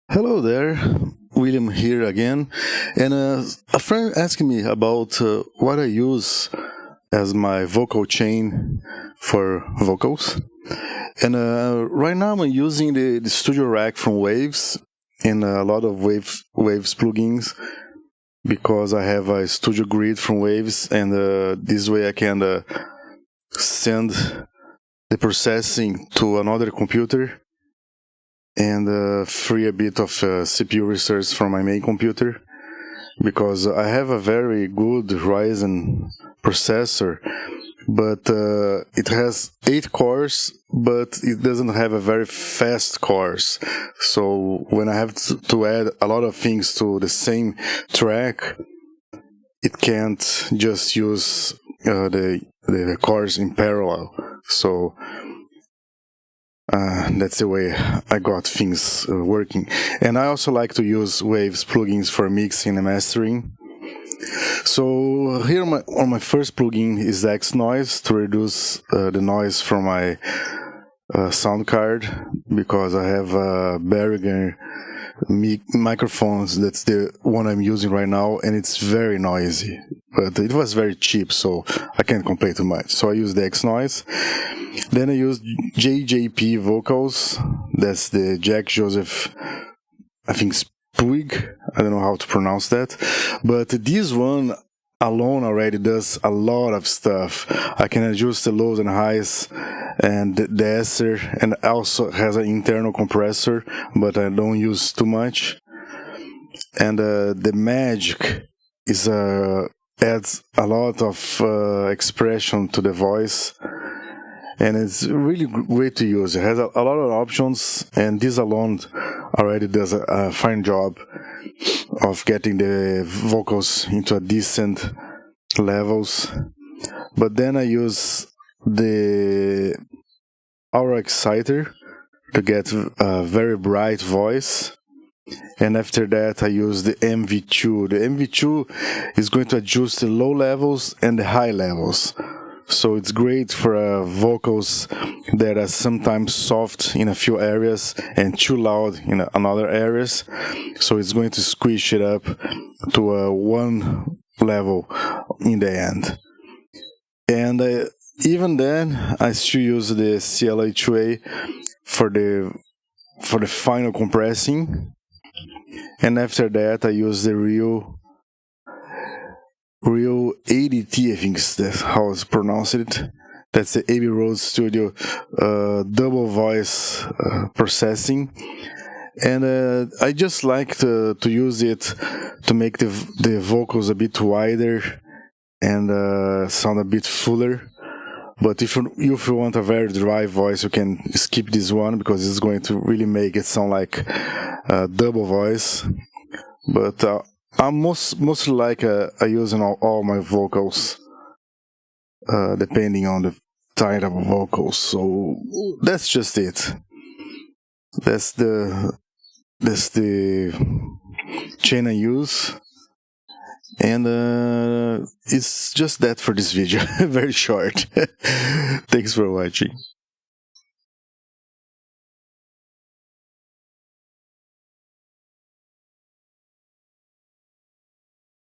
Hello there, William here again. And a friend asked me about what I use as my vocal chain for vocals. And right now I'm using the Studio Rack from Waves and a lot of Waves plugins because I have a Studio Grid from Waves, and this way I can send the processing to another computer and free a bit of CPU resource from my main computer, because I have a very good Ryzen processor, but it has 8 cores, but it doesn't have a very fast cores. So when I have to add a lot of things to the same track, it can't just use the cores in parallel. So that's the way I got things working. And I also like to use Waves plugins for mixing and mastering. So here on my first plugin is X Noise to reduce the noise from my sound card, because I have Behringer microphones. That's the one I'm using right now, and it's very noisy. But it was very cheap, so I can't complain too much. So I use the X Noise. Then I use JJP vocals. That's the Jack Joseph, I think, Puig. I don't know how to pronounce that. But this one alone already does a lot of stuff. I can adjust the lows and highs and the Esser, and also has an internal compressor, but I don't use too much. And the Magic is adds a lot of expression to the voice, and it's really great to use. It has a lot of options, and this alone already does a fine job of getting the vocals into a decent levels. But then I use the Aura Exciter to get a very bright voice. And after that I use the MV2. The MV2 is going to adjust the low levels and the high levels. So it's great for vocals that are sometimes soft in a few areas and too loud in another areas. So it's going to squish it up to one level in the end. And even then, I still use the CLA2A for the final compressing. And after that, I use the Real ADT, I think that's how it's pronounced it. That's the Abbey Road Studio double voice processing. And I just like to use it to make the vocals a bit wider and sound a bit fuller. But if you want a very dry voice, you can skip this one, because it's going to really make it sound like a double voice. But I'm mostly like I use all my vocals, depending on the type of vocals. So that's just it. That's the chain I use. And it's just that for this video. Very short. Thanks for watching.